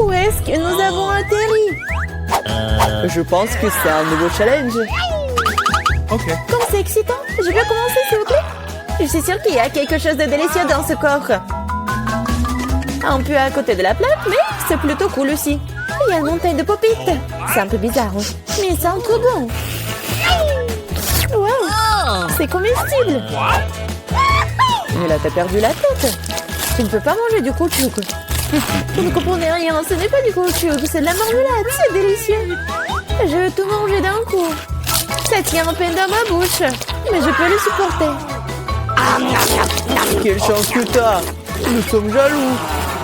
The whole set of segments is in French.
Où est-ce que nous avons atterri? Je pense que c'est un nouveau challenge. Ok. Comme c'est excitant. Je peux commencer, s'il vous plaît? Je suis sûre qu'il y a quelque chose de délicieux dans ce coffre. Un peu à côté de la plate, mais c'est plutôt cool aussi. Il y a une montagne de pop-it. C'est un peu bizarre, oui. Mais il sent trop bon. Wow, c'est comestible. Mais là, t'as perdu la tête. Tu ne peux pas manger du caoutchouc. Vous ne comprenez rien, ce n'est pas du caoutchouc, c'est de la marmelade, c'est délicieux. Je veux tout manger d'un coup. Ça tient à peine dans ma bouche, mais je peux le supporter. Quelle chance que t'as. Nous sommes jaloux.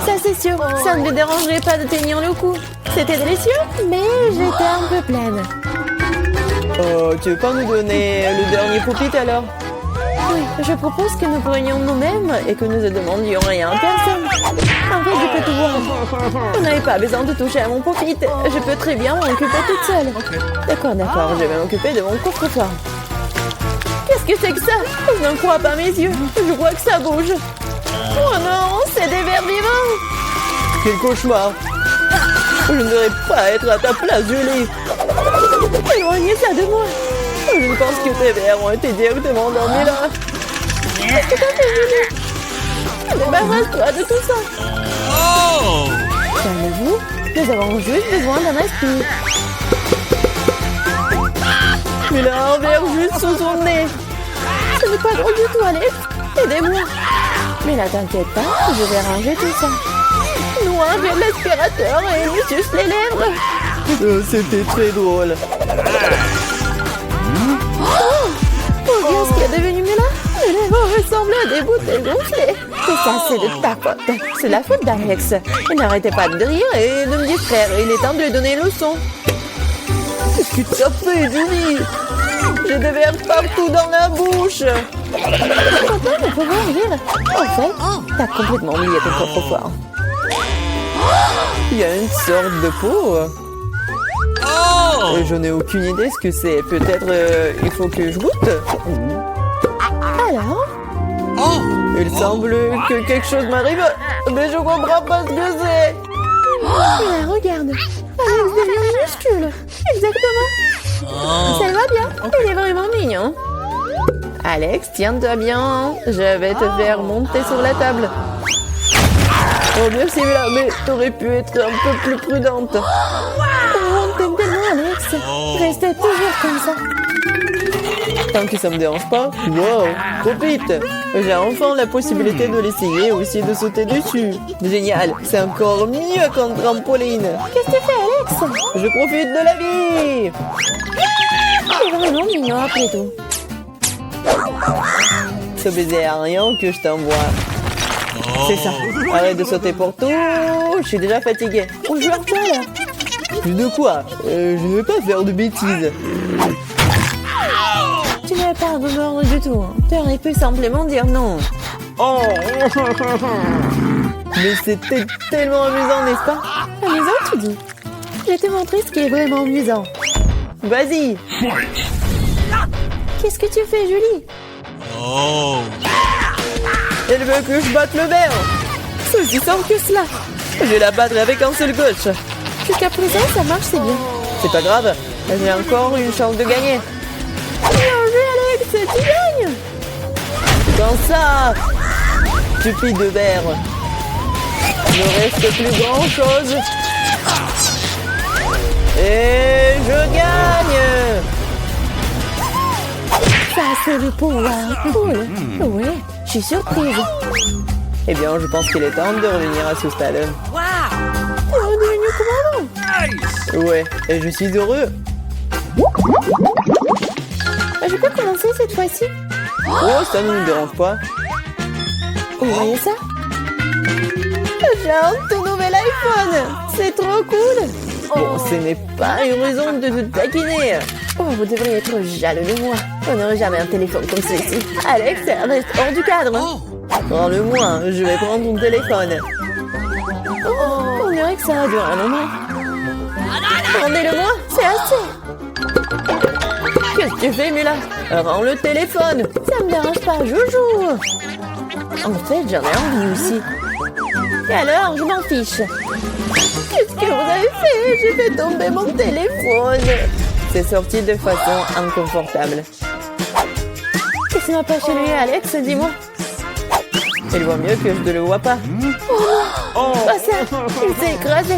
Ça c'est sûr, ça ne me dérangerait pas de tenir le coup. C'était délicieux, mais j'étais un peu pleine. Oh, tu veux pas nous donner le dernier pop-it alors? Oui, je propose que nous prenions nous-mêmes et que nous ne demandions rien à personne. En fait, je peux tout voir. Vous n'avez pas besoin de toucher à mon pop-it. Je peux très bien m'en occuper toute seule. D'accord, je vais m'occuper de mon coffre-fort. Qu'est-ce que c'est que ça? Je ne crois pas mes yeux. Je vois que ça bouge. Oh non, c'est des vers vivants. Quel cauchemar. Je ne devrais pas être à ta place, Julie. Éloignez ça de moi. Je pense que tes vers ont été directement endormis là. Qu'est-ce que t'as fait, Julie? Débarrasse-toi de tout ça. Oh! Calmez-vous, nous avons juste besoin d'un aspire. Il a un verre juste sous son nez. Ce n'est pas drôle du tout, Alex. Aidez-moi. Mais là, t'inquiète pas, je vais ranger tout ça. Nous, enlevons l'aspirateur et nous suce les lèvres. C'était très drôle. Oh, bien ce qui est devenu là. Les lèvres ressemblent à des bouteilles gonflées. Tout ça, c'est de ta faute. C'est la faute d'Alex. Il n'arrêtait pas de rire et de me distraire. Il est temps de lui donner une leçon. Qu'est-ce que tu as fait, Julie? J'ai des vers partout dans la bouche. Content de pouvoir rire. En fait, t'as complètement oublié ton coffre-fort. Il y a une sorte de peau. Oh! Je n'ai aucune idée ce que c'est. Peut-être il faut que je goûte. Alors? Oh! Il semble que quelque chose m'arrive, mais je comprends pas ce que c'est. Là, regarde. Alex devient minuscule. Exactement. Ça va bien. Il est vraiment mignon. Alex, tiens-toi bien. Je vais te faire monter sur la table. Oh, merci, mais t'aurais pu être un peu plus prudente. Oh, t'aimes tellement, Alex. Restez toujours comme ça. Tant que ça me dérange pas. Wow, profite. J'ai enfin la possibilité de l'essayer et aussi de sauter dessus. Génial, c'est encore mieux qu'un trampoline. Qu'est-ce que tu fais, Alex? Je profite de la vie. C'est vraiment mignon après tout. Ce baiser aérien que je t'envoie. C'est ça. Arrête de sauter pour tout. Je suis déjà fatiguée. On joue à quoi, là? De quoi? Je ne vais pas faire de bêtises. Tu n'avais pas à me mordre du tout. Tu aurais pu simplement dire non. Oh. Mais c'était tellement amusant, n'est-ce pas? Amusant, tu dis? Je vais te montrer ce qui est vraiment amusant. Vas-y. Qu'est-ce que tu fais, Julie? Oh! Elle veut que je batte le verre. C'est aussi simple que cela. Je vais la battre avec un seul gauche. Jusqu'à présent, ça marche, c'est bien. C'est pas grave. J'ai encore une chance de gagner. Bien joué, Alex, tu gagnes. Dans ça, stupide verre. Il ne reste plus grand chose. Et je gagne. Ça, c'est le pouvoir. Cool. Ouais, je suis surprise. Eh bien, je pense qu'il est temps de revenir à ce stade. T'es redevenu commandant. Ouais, et je suis heureux. Je peux commencer cette fois-ci? Oh, ça ne nous dérange pas. Vous voyez ça? J'ai un tout nouvel iPhone. C'est trop cool. Bon, ce n'est pas une raison de te taquiner. Oh, vous devriez être jaloux de moi. On n'aurait jamais un téléphone comme celui-ci. Alex, reste hors du cadre. Prends-le-moi, je vais prendre ton téléphone. Oh, on dirait que ça a duré un moment. Rendez-le-moi, c'est assez. Qu'est-ce que tu fais, Mila? Rends le téléphone. Ça me dérange pas, Joujou. En fait, j'en ai envie aussi. Et alors, je m'en fiche. Qu'est-ce que vous avez fait? J'ai fait tomber mon téléphone. C'est sorti de façon inconfortable. Qu'est-ce qui m'a pas chez lui, Alex? Dis-moi. Il voit mieux que je ne le vois pas. Pas ça. Il s'est écrasé.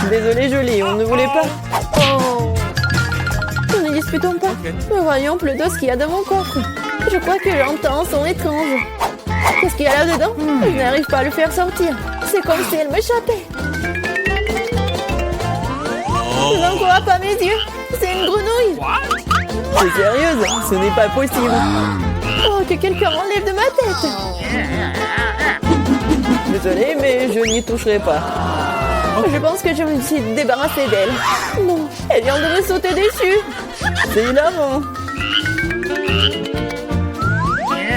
Désolé, Jolie, on ne voulait pas. Oh. Ne disputons pas. Mais voyons plutôt ce qu'il y a dans mon coffre. Je crois que j'entends un son étrange. Qu'est-ce qu'il y a là-dedans? Je n'arrive pas à le faire sortir. C'est comme si elle m'échappait. Je n'en crois pas mes yeux. C'est une grenouille. C'est sérieuse? Ce n'est pas possible. Oh, que quelqu'un m'enlève de ma tête. Désolé, mais je n'y toucherai pas. Je pense que je me suis débarrassée d'elle. Non, elle vient de me sauter dessus. C'est hilarant.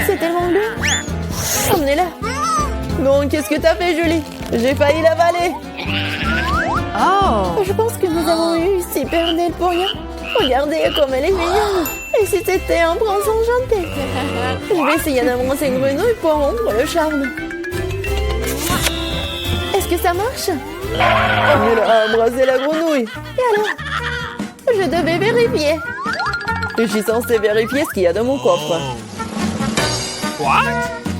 C'est tellement bleu. Emmenez-la. Non, qu'est-ce que t'as fait, Julie? J'ai failli l'avaler. Je pense que nous avons eu super d'elle pour rien. Regardez comme elle est mignonne. Et si c'était un prince enchanté? Je vais essayer d'embrasser une grenouille pour rompre le charme. Est-ce que ça marche? Il a embrassé la grenouille. Et alors? Je devais vérifier. Je suis censée vérifier ce qu'il y a dans mon coffre.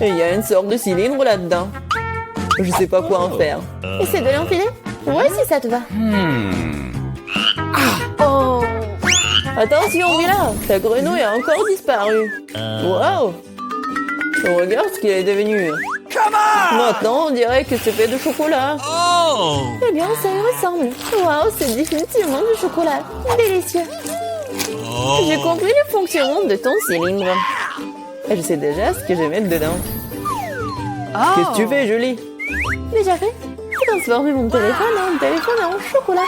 Et il y a une sorte de cylindre là-dedans. Je sais pas quoi en faire. Essaie de l'enfiler? Ouais, si ça te va. Oh! Attention, Mila, ta grenouille a encore disparu. Wow! Regarde ce qu'il est devenu. Maintenant, on dirait que c'est fait de chocolat. Oh! Eh bien, ça y ressemble. Waouh, c'est définitivement du chocolat. Délicieux. J'ai compris le fonctionnement de ton cylindre. Et je sais déjà ce que je vais mettre dedans. Qu'est-ce que tu fais, Julie? Déjà fait? J'ai transformé mon téléphone en téléphone en chocolat.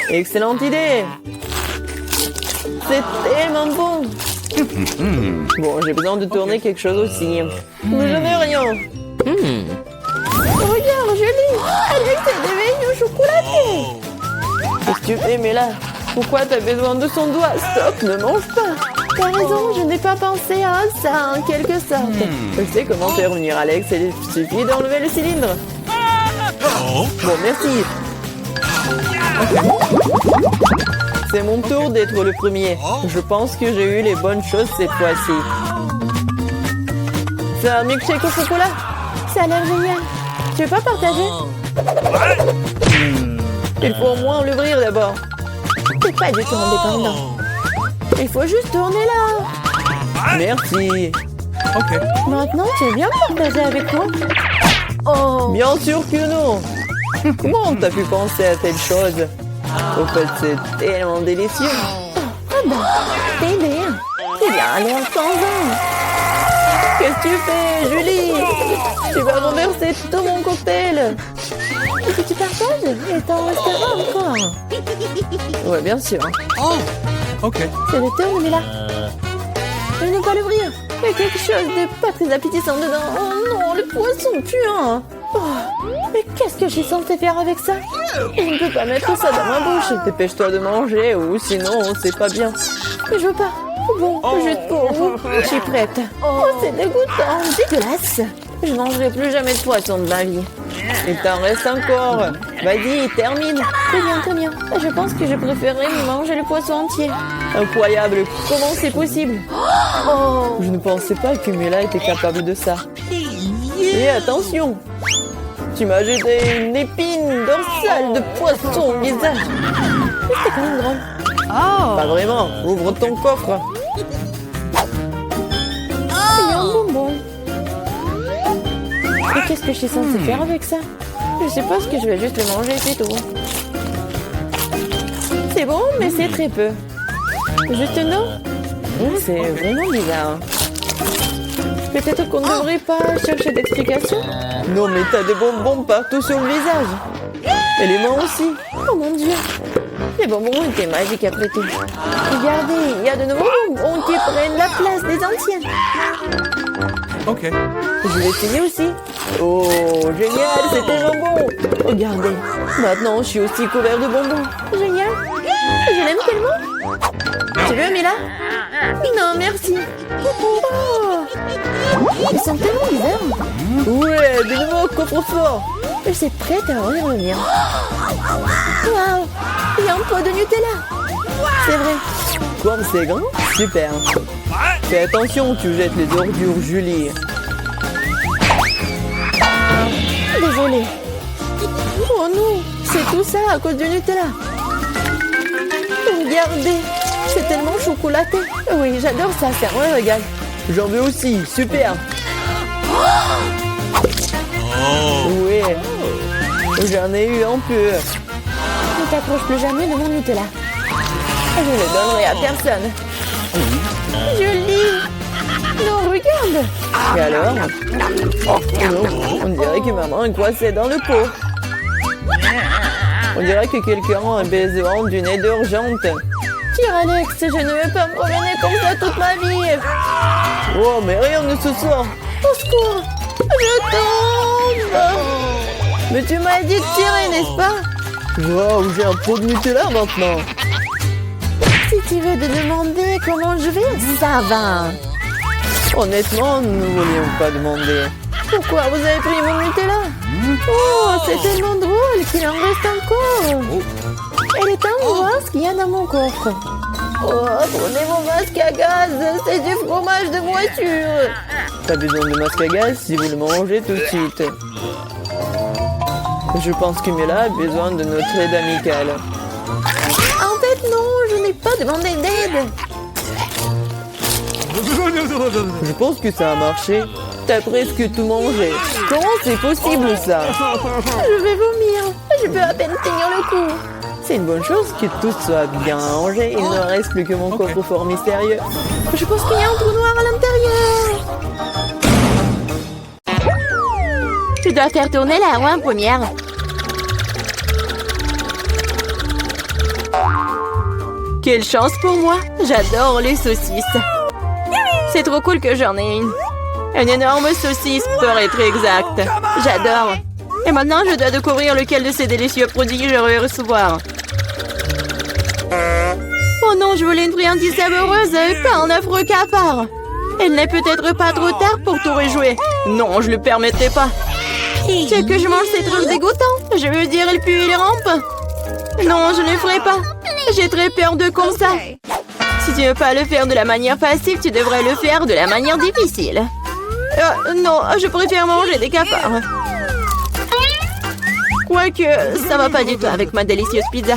Excellente idée! C'est tellement bon! Bon, j'ai besoin de tourner quelque chose aussi. Mais je n'ai rien. Regarde, Julie! Alex est devenu chocolaté! Qu'est-ce que tu fais, Mela? Pourquoi t'as besoin de son doigt? Stop, ne mange pas! T'as raison, je n'ai pas pensé à ça en quelque sorte. Je sais comment faire venir Alex, il suffit d'enlever le cylindre. Oh! Bon, merci. C'est mon tour d'être le premier. Je pense que j'ai eu les bonnes choses cette fois-ci. C'est un milkshake au chocolat. Ça a l'air génial. Tu veux pas partager? Il faut au moins l'ouvrir d'abord. C'est pas du tout indépendant. Il faut juste tourner là. Merci. Maintenant, tu veux bien partager avec moi? Oh! Bien sûr que non. Comment t'as pu penser à telle chose? Au fait, c'est tellement délicieux. Ah bah, t'es idée. Il a l'air sans âme. Qu'est-ce que tu fais, Julie? Tu vas renverser tout mon cocktail. Est-ce que tu partages? Et t'en restera encore. Ouais, bien sûr. C'est le tour, mais là. Je ne peux pas l'ouvrir. Il y a quelque chose de pas très appétissant dedans. Oh non, le poisson puant. Oh, mais qu'est-ce que je suis censée faire avec ça? Je ne peux pas mettre ça dans ma bouche. Dépêche-toi de manger ou sinon c'est pas bien. Je veux pas. Bon, juste pour vous. Je suis prête. Oh, c'est dégoûtant. Dégueulasse. Je mangerai plus jamais de poisson de ma vie. Il t'en reste encore. Vas-y, termine. Très bien, très bien. Je pense que je préférerais manger le poisson entier. Incroyable. Comment c'est possible? Oh! Je ne pensais pas que Mila était capable de ça. Et attention, tu m'as jeté une épine dorsale de poisson au visage. C'était quand même drôle. Pas vraiment. Ouvre ton coffre. Il y a un bonbon. Et qu'est-ce que je suis censée faire avec ça? Je suppose que je vais juste le manger, c'est tout. C'est bon, mais c'est très peu. Juste une eau? C'est vraiment bizarre. Peut-être qu'on ne devrait pas chercher d'explications? Non, mais t'as des bonbons partout sur le visage. Et les mains aussi. Oh mon Dieu! Les bonbons étaient magiques après tout. Regardez, il y a de nouveaux bonbons qui prennent la place des anciens. Je vais essayer aussi. Oh, génial, c'est tellement bon. Regardez, maintenant je suis aussi couvert de bonbons. Génial! Je l'aime tellement! Tu veux, Mila? Non, merci. Oh. Ils sont tellement bizarres. Ouais, de nouveau, coffre-fort. Je suis prête à en y revenir. Waouh! Il y a un pot de Nutella. C'est vrai. Comme c'est grand, super. Fais attention, tu jettes les ordures, Julie. Désolée. Oh non, c'est tout ça à cause du Nutella. Regardez, c'est tellement chocolaté. Oui, j'adore ça, c'est un régal. J'en veux aussi, super. Oh. Ouais, j'en ai eu un peu. Ne t'approche plus jamais de mon Nutella. Je ne le donnerai à personne. Julie! Non, regarde! Et alors? Oh non, on dirait que maman est coincée dans le pot. On dirait que quelqu'un a besoin d'une aide urgente. Tire, Alex, je ne veux pas me promener comme ça toute ma vie. Oh, mais rien ne se sort. Au secours! Je tombe! Mais tu m'as dit de tirer, n'est-ce pas? Wow, j'ai un pot de Nutella maintenant. Si tu veux te demander comment je vais, ça va. Honnêtement, nous ne voulions pas demander. Pourquoi vous avez pris mon Nutella? Oh, c'est tellement drôle qu'il en reste encore. Elle est temps de voir ce qu'il y a dans mon coffre. Oh, prenez mon masque à gaz, c'est du fromage de voiture. Pas besoin de masque à gaz si vous le mangez tout de suite. Je pense que Mila a besoin de notre aide amicale. En fait, non, je n'ai pas demandé d'aide. Je pense que ça a marché. T'as presque tout mangé. Comment c'est possible ça? Je vais vomir. Je peux à peine tenir le coup. C'est une bonne chose que tout soit bien rangé. Il ne reste plus que mon coffre-fort mystérieux. Je pense qu'il y a un trou noir à l'intérieur. Tu dois faire tourner la roue en première. Quelle chance pour moi. J'adore les saucisses. C'est trop cool que j'en ai une. Une énorme saucisse, pour être exact. J'adore. Et maintenant, je dois découvrir lequel de ces délicieux produits je vais recevoir. Oh non, je voulais une friandise savoureuse, pas un affreux cafard. Il n'est peut-être pas trop tard pour tout rejouer. Non, je le permettrai pas. Tu veux que je mange ces trucs dégoûtants? Je veux dire, il pue et il rampe. Non, je ne le ferai pas. J'ai très peur de comme ça. Si tu ne veux pas le faire de la manière facile, tu devrais le faire de la manière difficile. Non, je préfère manger des cafards. Quoique, ça va pas du tout avec ma délicieuse pizza.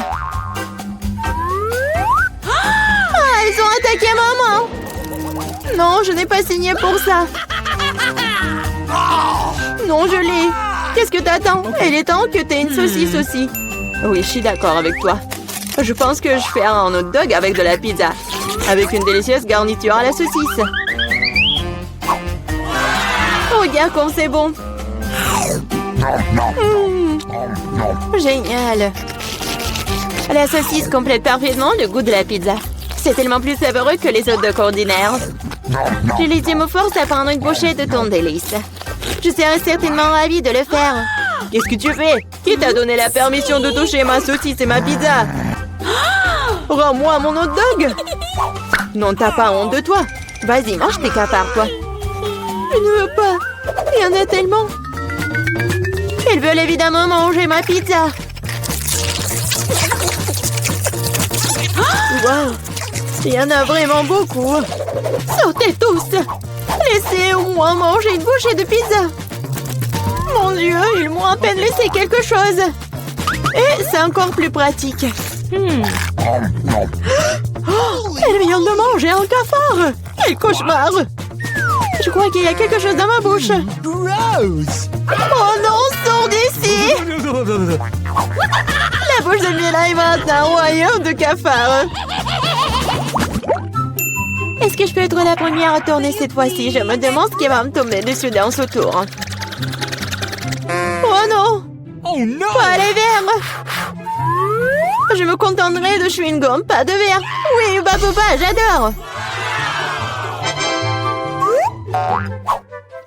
Ah, ils ont attaqué maman! Non, je n'ai pas signé pour ça. Non, je l'ai. Qu'est-ce que t'attends? Il est temps que t'aies une saucisse aussi. Oui, je suis d'accord avec toi. Je pense que je fais un hot dog avec de la pizza. Avec une délicieuse garniture à la saucisse. Regarde comme c'est bon. Génial. La saucisse complète parfaitement le goût de la pizza. C'est tellement plus savoureux que les hot dogs ordinaires. Julie me force à prendre une bouchée de ton délice. Je serais certainement ravie de le faire. Qu'est-ce que tu fais? Qui t'a donné la permission de toucher ma saucisse et ma pizza? Rends-moi mon hot dog! Non, t'as pas honte de toi. Vas-y, mange tes cafards, toi. Je ne veux pas. Il y en a tellement. Ils veulent évidemment manger ma pizza. Wow. Il y en a vraiment beaucoup. Sortez tous. Laissez au moins manger une bouchée de pizza. Mon Dieu, ils m'ont à peine laissé quelque chose. Et c'est encore plus pratique. Oh, elle vient de manger un cafard. Quel cauchemar. Je crois qu'il y a quelque chose dans ma bouche. Gross! Oh non, sors d'ici. La bouche de Mila est maintenant un royaume de cafards. Est-ce que je peux être la première à tourner cette fois-ci? Je me demande ce qui va me tomber dessus dans ce tour. Oh non! Oh no! Pas les verres! Je me contenterai de chewing-gum, pas de verre. Oui, bah papa, j'adore.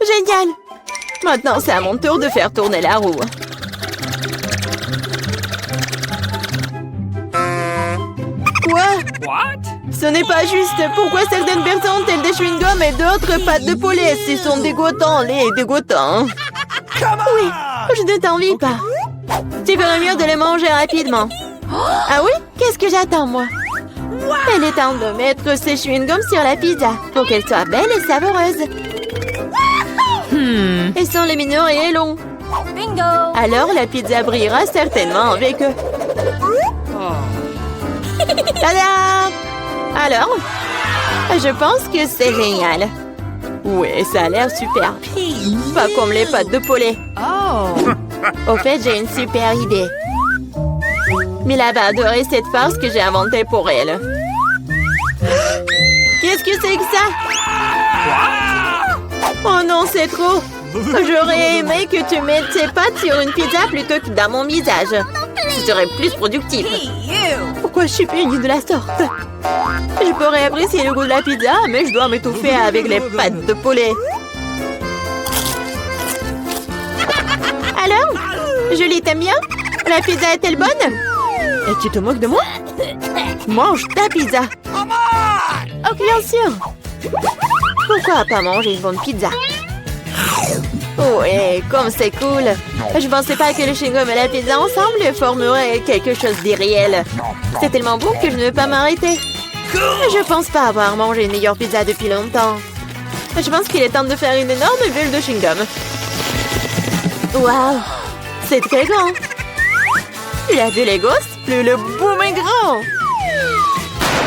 Génial. Maintenant, c'est à mon tour de faire tourner la roue. Quoi? What? Ce n'est pas juste. Pourquoi certaines personnes ont-elles des chewing-gums et d'autres pâtes de poulet? Ils sont dégoûtants, les dégoûtants. Oui, je ne t'envie pas. Tu ferais mieux de les manger rapidement. Ah oui? Qu'est-ce que j'attends, moi? Il est temps de mettre ces chewing-gums sur la pizza pour qu'elle soit belle et savoureuse. Ils sont lumineux et longs. Bingo! Alors la pizza brillera certainement avec eux. Tada! Alors? Je pense que c'est génial. Oui, ça a l'air super. Pas comme les pâtes de poulet. Au fait, j'ai une super idée. Mila va adorer cette farce que j'ai inventée pour elle. Qu'est-ce que c'est que ça? Oh non, c'est trop. J'aurais aimé que tu mettes tes pâtes sur une pizza plutôt que dans mon visage. Ce serait plus productif. Pourquoi je suis punie de la sorte? Je pourrais apprécier le goût de la pizza, mais je dois m'étouffer avec les pâtes de poulet. Alors? Julie, t'aimes bien? La pizza est-elle bonne? Et tu te moques de moi? Mange ta pizza. Oh, bien sûr. Pourquoi pas manger une bonne pizza? Oh, et comme c'est cool. Je pensais pas que le chewing-gum et la pizza ensemble formeraient quelque chose d'irréel. C'est tellement bon que je ne veux pas m'arrêter. Je pense pas avoir mangé une meilleure pizza depuis longtemps. Je pense qu'il est temps de faire une énorme bulle de chewing-gum. Waouh, c'est très grand. Tu as vu les gosses? Le boom est grand.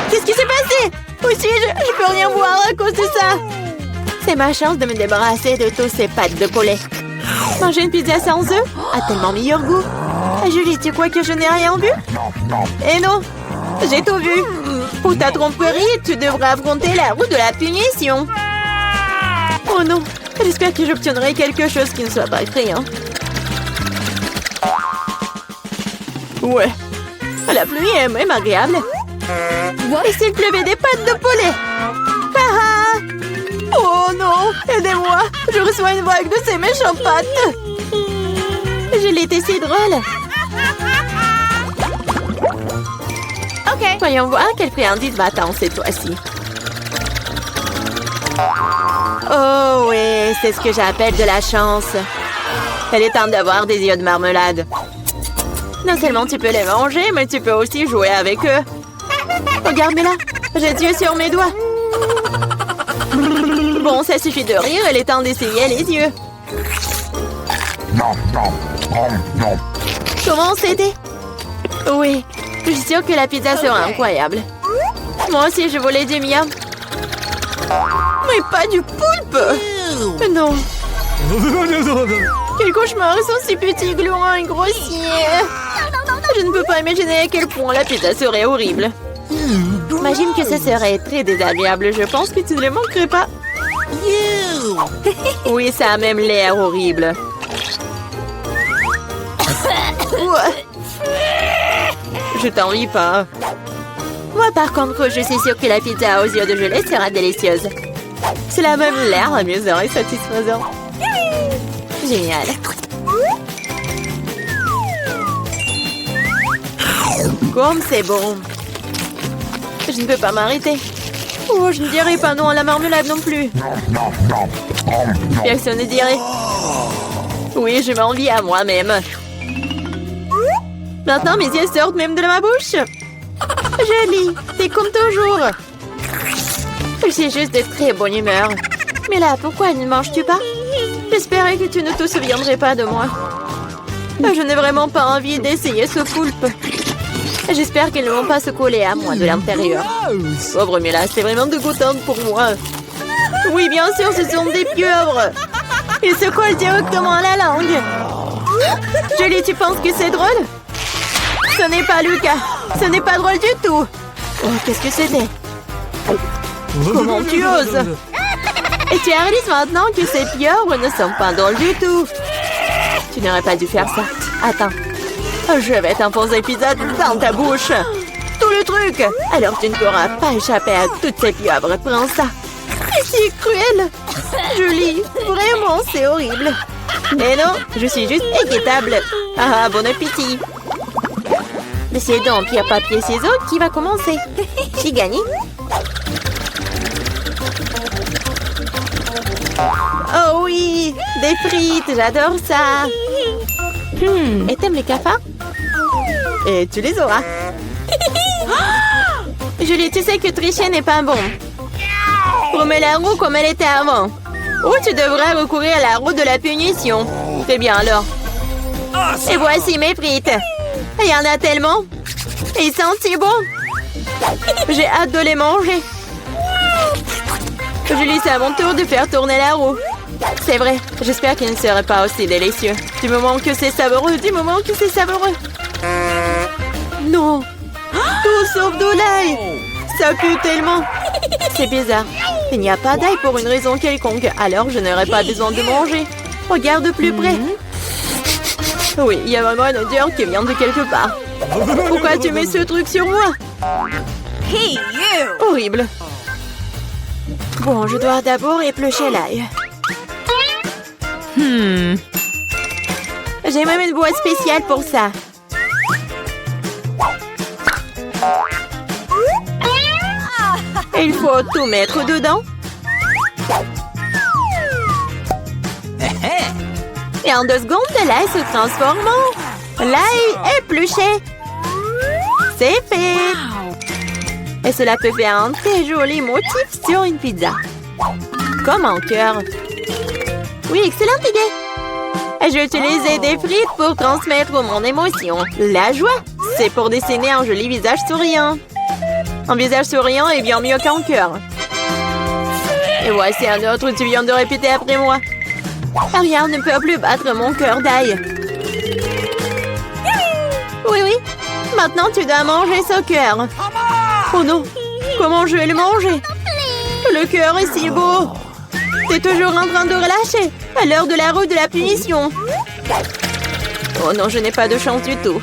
Qu'est-ce qui s'est passé? Où suis-je? Je peux rien voir à cause de ça. C'est ma chance de me débarrasser de tous ces pâtes de poulet. Manger une pizza sans œufs a tellement meilleur goût. Julie, tu crois que je n'ai rien vu? Eh non, j'ai tout vu. Pour ta tromperie, tu devras affronter la roue de la punition. Oh non, j'espère que j'obtiendrai quelque chose qui ne soit pas effrayant. Ouais, la pluie est même agréable. Et s'il pleuvait des pâtes de poulet? Ah! Oh non, aidez-moi, je reçois une vague de ces méchantes pâtes. Je l'étais si drôle. Ok. Voyons voir quelle friandise m'attend cette fois-ci. Oh oui, c'est ce que j'appelle de la chance. Il est temps d'avoir des yeux de marmelade. Non seulement tu peux les manger, mais tu peux aussi jouer avec eux. Regarde-moi là, j'ai Dieu sur mes doigts. Bon, ça suffit de rire, il est temps d'essayer les yeux. Comment c'était? Oui, je suis sûre que la pizza sera incroyable. Moi aussi, je voulais du mien. Mais pas du poulpe! Non. Quel cauchemar, ils sont si petits, gluants et grossiers. Je ne peux pas imaginer à quel point la pizza serait horrible. Imagine que ce serait très désagréable. Je pense que tu ne les manquerais pas. Oui, ça a même l'air horrible. Je t'envie pas. Moi, par contre, je suis sûre que la pizza aux yeux de gelée sera délicieuse. Cela a même l'air amusant et satisfaisant. Génial. Comme c'est bon. Je ne peux pas m'arrêter. Oh, je ne dirai pas non à la marmelade non plus. Personne ne dirait. Oui, je m'envie à moi-même. Maintenant, mes yeux sortent même de ma bouche. Jolie, t'es comme toujours. Je suis juste de très bonne humeur. Mais là, pourquoi ne manges-tu pas? J'espérais que tu ne te souviendrais pas de moi. Je n'ai vraiment pas envie d'essayer ce poulpe. J'espère qu'ils ne vont pas se coller à moi de l'intérieur. Pauvre Mila, c'est vraiment dégoûtant pour moi. Oui, bien sûr, ce sont des pieuvres. Ils se collent directement à la langue. Julie, tu penses que c'est drôle? Ce n'est pas Lucas. Ce n'est pas drôle du tout. Oh, qu'est-ce que c'était? Comment tu oses? Et tu réalises maintenant que ces pieuvres ne sont pas drôles du tout. Tu n'aurais pas dû faire ça. Attends. Je vais t'enfoncer pizza dans ta bouche. Tout le truc. Alors tu ne pourras pas échapper à toutes ces pieuvres. Prends ça. C'est cruel. Julie, vraiment, c'est horrible. Mais non, je suis juste équitable. Ah, bon appétit. Mais c'est donc pierre, papier, ciseaux qui va commencer. J'ai gagné. Oh oui, des frites, j'adore ça. Et t'aimes les cafards? Et tu les auras. Julie, tu sais que tricher n'est pas bon. Remets la roue comme elle était avant. Ou tu devrais recourir à la roue de la punition. Très bien alors. Et voici mes frites. Il y en a tellement. Ils sentent si bon. J'ai hâte de les manger. Julie, c'est à mon tour de faire tourner la roue. C'est vrai, j'espère qu'il ne serait pas aussi délicieux. Du moment que c'est savoureux, du moment que c'est savoureux. Non, tout sauf de l'ail. Ça pue tellement. C'est bizarre. Il n'y a pas d'ail pour une raison quelconque, alors je n'aurai pas besoin de manger. Regarde de plus près. Oui, il y a vraiment une odeur qui vient de quelque part. Pourquoi tu mets ce truc sur moi? Horrible. Bon, je dois d'abord éplucher l'ail. J'ai même une boîte spéciale pour ça. Il faut tout mettre dedans. Et en 2 secondes, l'ail se transforme en l'ail épluché. C'est fait. Et cela peut faire un très joli motif sur une pizza. Comme un cœur. Oui, excellente idée. J'ai utilisé des frites pour transmettre mon émotion. La joie, c'est pour dessiner un joli visage souriant. Un visage souriant est bien mieux qu'un cœur. Et voici un autre, tu viens de répéter après moi. Rien ne peut plus battre mon cœur d'ail. Oui, oui. Maintenant, tu dois manger ce cœur. Oh non, comment je vais le manger? Le cœur est si beau. T'es toujours en train de relâcher à l'heure de la roue de la punition. Oh non, je n'ai pas de chance du tout.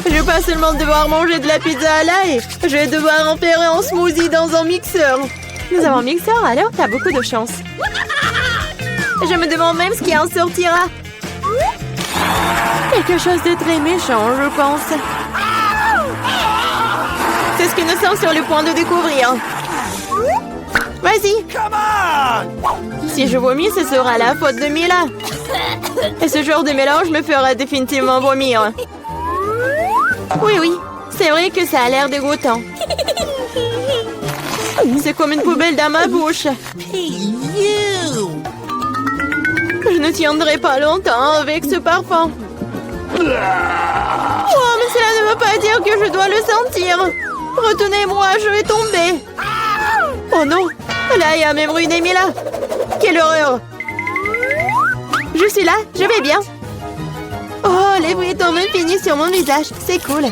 Je vais pas seulement devoir manger de la pizza à l'ail, je vais devoir en faire un smoothie dans un mixeur. Nous avons un mixeur, alors t'as beaucoup de chance. Je me demande même ce qui en sortira. Quelque chose de très méchant, je pense. C'est ce que nous sommes sur le point de découvrir. Vas-y. Si je vomis, ce sera la faute de Mila. Et ce genre de mélange me fera définitivement vomir. Oui, oui. C'est vrai que ça a l'air dégoûtant. C'est comme une poubelle dans ma bouche. Je ne tiendrai pas longtemps avec ce parfum. Oh, mais cela ne veut pas dire que je dois le sentir. Retenez-moi, je vais tomber. Oh non, là il y a même ruiné Mila. Quelle horreur. Je suis là, je vais bien. Oh, les frites ont même fini sur mon visage. C'est cool.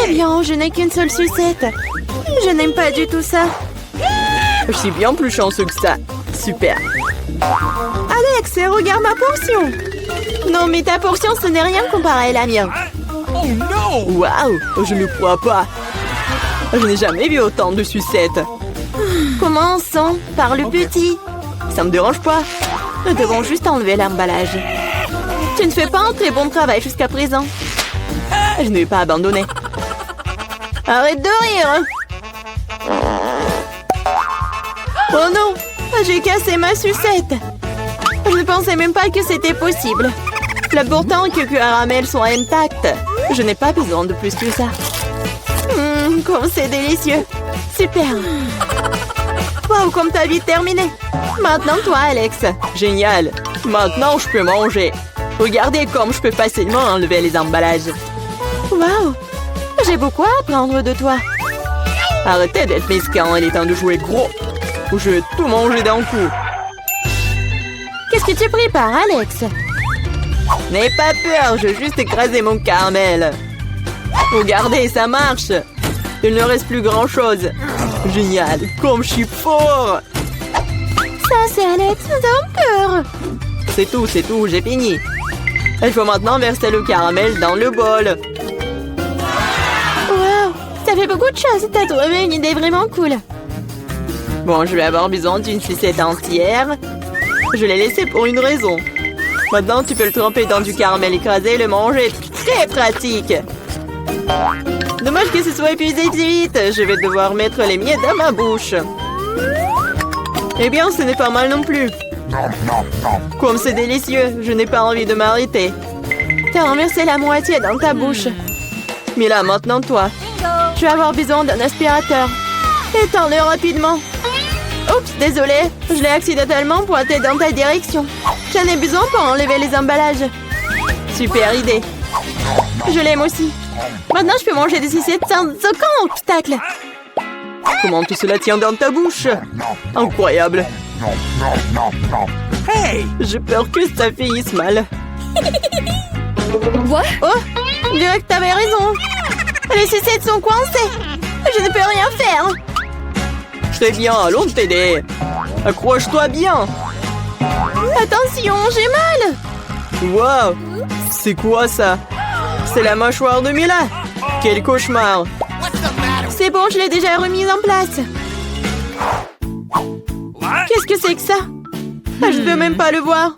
Eh bien, je n'ai qu'une seule sucette. Je n'aime pas du tout ça. Je suis bien plus chanceux que ça. Super. Alex, regarde ma portion. Non, mais ta portion, ce n'est rien comparé à la mienne. Oh non! Waouh, je ne crois pas. Je n'ai jamais vu autant de sucettes. Commençons par le petit. Ça me dérange pas. Nous devons juste enlever l'emballage. Tu ne fais pas un très bon travail jusqu'à présent. Je ne vais pas abandonner. Arrête de rire. Oh non, j'ai cassé ma sucette. Je ne pensais même pas que c'était possible. L'important que le caramel soit intact. Je n'ai pas besoin de plus que ça. Comme c'est délicieux. Super. Wow, comme t'as vite terminé. Maintenant, toi, Alex. Génial. Maintenant, je peux manger. Regardez comme je peux facilement enlever les emballages. Wow. J'ai beaucoup à apprendre de toi. Arrêtez d'être mesquin, il est temps de jouer gros. Je vais tout manger d'un coup. Qu'est-ce que tu prépares, Alex? N'aie pas peur, je vais juste écraser mon caramel. Regardez, ça marche. Il ne reste plus grand-chose. Génial, comme je suis fort. Ça, c'est Alex, nous avons peur. C'est tout, j'ai fini. Il faut maintenant verser le caramel dans le bol. Wow, ça fait beaucoup de choses. T'as trouvé une idée vraiment cool. Bon, je vais avoir besoin d'une sucette entière. Je l'ai laissée pour une raison. Maintenant, tu peux le tremper dans du caramel écrasé et le manger. Très pratique. Dommage que ce soit épuisé si vite. Je vais devoir mettre les miettes dans ma bouche. Eh bien, ce n'est pas mal non plus. Comme c'est délicieux, je n'ai pas envie de m'arrêter. T'as renversé la moitié dans ta bouche. Mila, maintenant toi. Je vais avoir besoin d'un aspirateur. Étends-le rapidement. Oups, désolé. Je l'ai accidentellement pointé dans ta direction. J'en ai besoin pour enlever les emballages. Super idée. Je l'aime aussi. Maintenant, je peux manger des sucettes sans aucun obstacle. Comment tout cela tient dans ta bouche? Incroyable. Hey! J'ai peur que ça finisse mal. Quoi? Oh, je dirais que t'avais raison. Les sucettes sont coincées. Je ne peux rien faire. Très bien, allons t'aider. Accroche-toi bien. Attention, j'ai mal. Wow, c'est quoi ça? C'est la mâchoire de Mila. Quel cauchemar. C'est bon, je l'ai déjà remise en place. Qu'est-ce que c'est que ça? Je ne peux même pas le voir.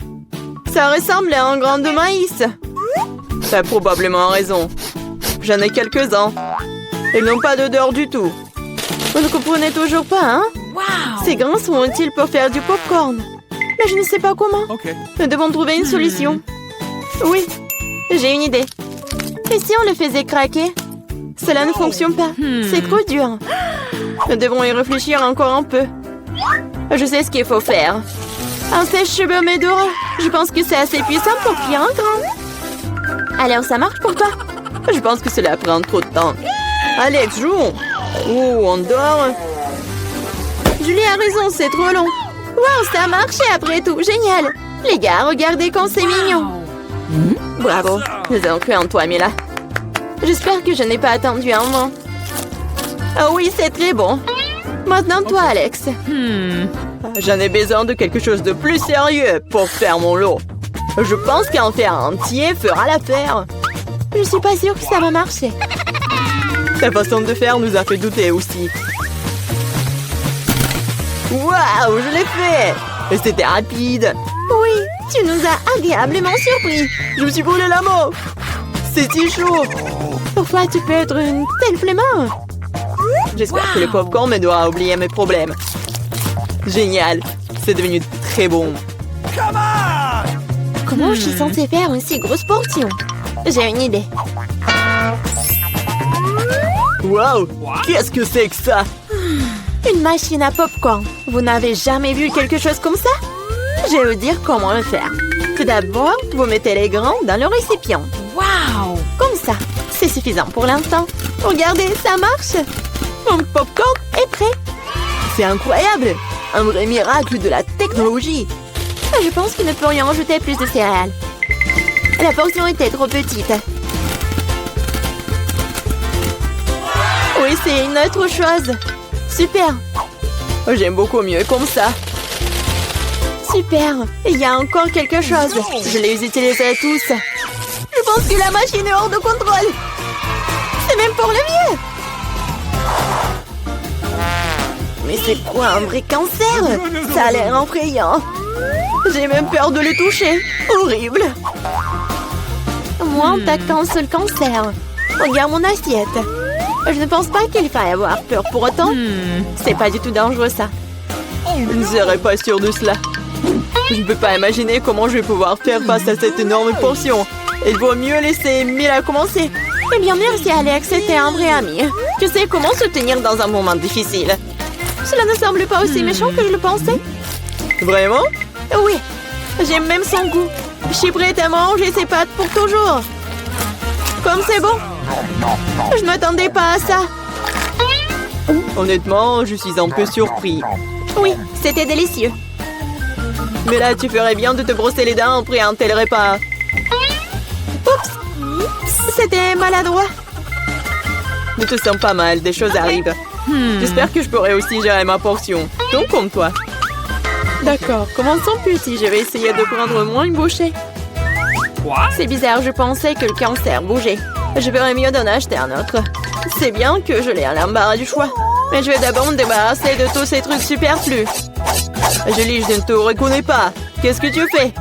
Ça ressemble à un grain de maïs. T'as probablement raison. J'en ai quelques-uns. Ils n'ont pas d'odeur du tout. Vous ne comprenez toujours pas, hein? Ces grains sont utiles pour faire du popcorn. Mais je ne sais pas comment. Okay. Nous devons trouver une solution. Oui, j'ai une idée. Et si on le faisait craquer? Cela ne fonctionne pas. C'est trop dur. Nous devons y réfléchir encore un peu. Je sais ce qu'il faut faire. Un sèche-cheveux Medora. Je pense que c'est assez puissant pour cuire un grain. Alors, ça marche pour toi? Je pense que cela prend trop de temps. Alex, joue. Oh, on dort. Julie a raison, c'est trop long. Wow, ça a marché après tout. Génial. Les gars, regardez comme c'est mignon. Bravo. Nous avons cru en toi, Mila. J'espère que je n'ai pas attendu un moment. Ah oui, c'est très bon. Maintenant, toi, Alex. J'en ai besoin de quelque chose de plus sérieux pour faire mon lot. Je pense qu'en faire un entier fera l'affaire. Je suis pas sûre que ça va marcher. Ta façon de faire nous a fait douter aussi. Waouh, je l'ai fait! Et c'était rapide. Oui, tu nous as agréablement surpris. Je me suis brûlé la main. C'est si chaud. Pourquoi tu peux être une telle flemmard? J'espère que le popcorn m'aidera à oublier mes problèmes. Génial. C'est devenu très bon. Comment je suis censée faire une si grosse portion? J'ai une idée. Waouh! Qu'est-ce que c'est que ça? Une machine à popcorn. Vous n'avez jamais vu quelque chose comme ça? Je vais vous dire comment le faire. Tout d'abord, vous mettez les grains dans le récipient. Waouh! Comme ça. C'est suffisant pour l'instant. Regardez, ça marche. Mon popcorn est prêt. C'est incroyable! Un vrai miracle de la technologie. Je pense que nous pourrions ajouter plus de céréales. La portion était trop petite. Oui, c'est une autre chose. Super. J'aime beaucoup mieux comme ça. Super. Il y a encore quelque chose. Je les utiliserai tous. Je pense que la machine est hors de contrôle. C'est même pour le mieux. Mais c'est quoi un vrai cancer? Ça a l'air effrayant. J'ai même peur de le toucher. Horrible. Moi, t'as qu'un seul cancer. Regarde mon assiette. Je ne pense pas qu'il faille avoir peur pour autant. C'est pas du tout dangereux, ça. Je ne serais pas sûre de cela. Je ne peux pas imaginer comment je vais pouvoir faire face à cette énorme portion. Il vaut mieux laisser Mila commencer. Eh bien, merci, Alex. C'était un vrai ami. Tu sais comment se tenir dans un moment difficile. Cela ne semble pas aussi méchant que je le pensais. Vraiment? Oui. J'aime même son goût. Je suis prête à manger ses pâtes pour toujours. Comme c'est bon. Je ne m'attendais pas à ça. Honnêtement, je suis un peu surpris. Oui, c'était délicieux. Mais là, tu ferais bien de te brosser les dents après un tel repas. Oups! C'était maladroit. Ne te sens pas mal, des choses arrivent. J'espère que je pourrai aussi gérer ma portion. Donc comme toi. D'accord, commençons petit. Je vais essayer de prendre moins une bouchée. C'est bizarre, je pensais que le cancer bougeait. Je ferais mieux d'en acheter un autre. C'est bien que je l'ai à l'embarras du choix. Mais je vais d'abord me débarrasser de tous ces trucs superflus. Julie, je ne te reconnais pas. Qu'est-ce que tu fais?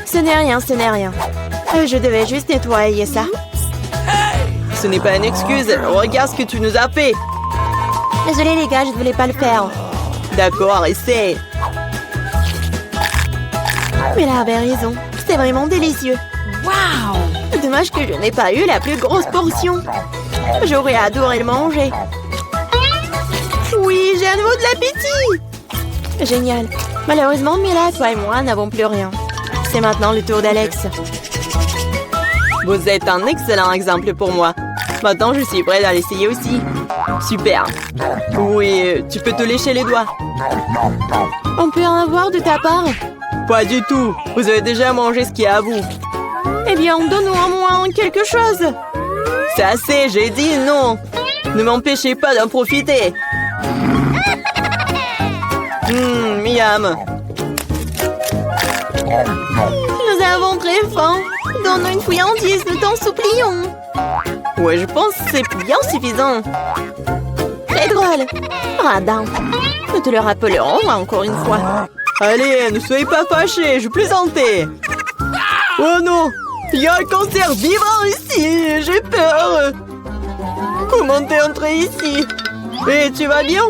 Ce n'est rien, ce n'est rien. Je devais juste nettoyer ça. Ce n'est pas une excuse. Regarde ce que tu nous as fait. Désolée les gars, je ne voulais pas le faire. D'accord, essaie. Mais là avait raison. C'était vraiment délicieux. Waouh! Dommage que je n'ai pas eu la plus grosse portion. J'aurais adoré le manger. Oui, j'ai à nouveau de l'appétit. Génial. Malheureusement, Mila, toi et moi n'avons plus rien. C'est maintenant le tour d'Alex. Vous êtes un excellent exemple pour moi. Maintenant, je suis prête à l'essayer aussi. Super. Oui, tu peux te lécher les doigts. On peut en avoir de ta part? Pas du tout. Vous avez déjà mangé ce qui est à vous. Eh bien, donne-nous au moins quelque chose. C'est assez, j'ai dit non. Ne m'empêchez pas d'en profiter. Miam. Nous avons très faim. Donne-nous une friandise, nous t'en supplions. Ouais, je pense que c'est bien suffisant. Très drôle. Radin. Nous te le rappellerons encore une fois. Allez, ne soyez pas fâchés, je plaisantais. Oh non, il y a un cancer vivant ici, j'ai peur. Comment t'es entré ici? Et tu vas bien?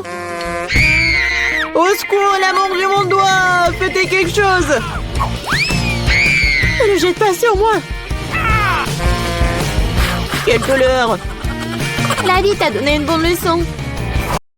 Au secours, elle a mangé mon doigt. Faites quelque chose. Ne le jette pas sur moi. Quelle douleur. La vie t'a donné une bonne leçon.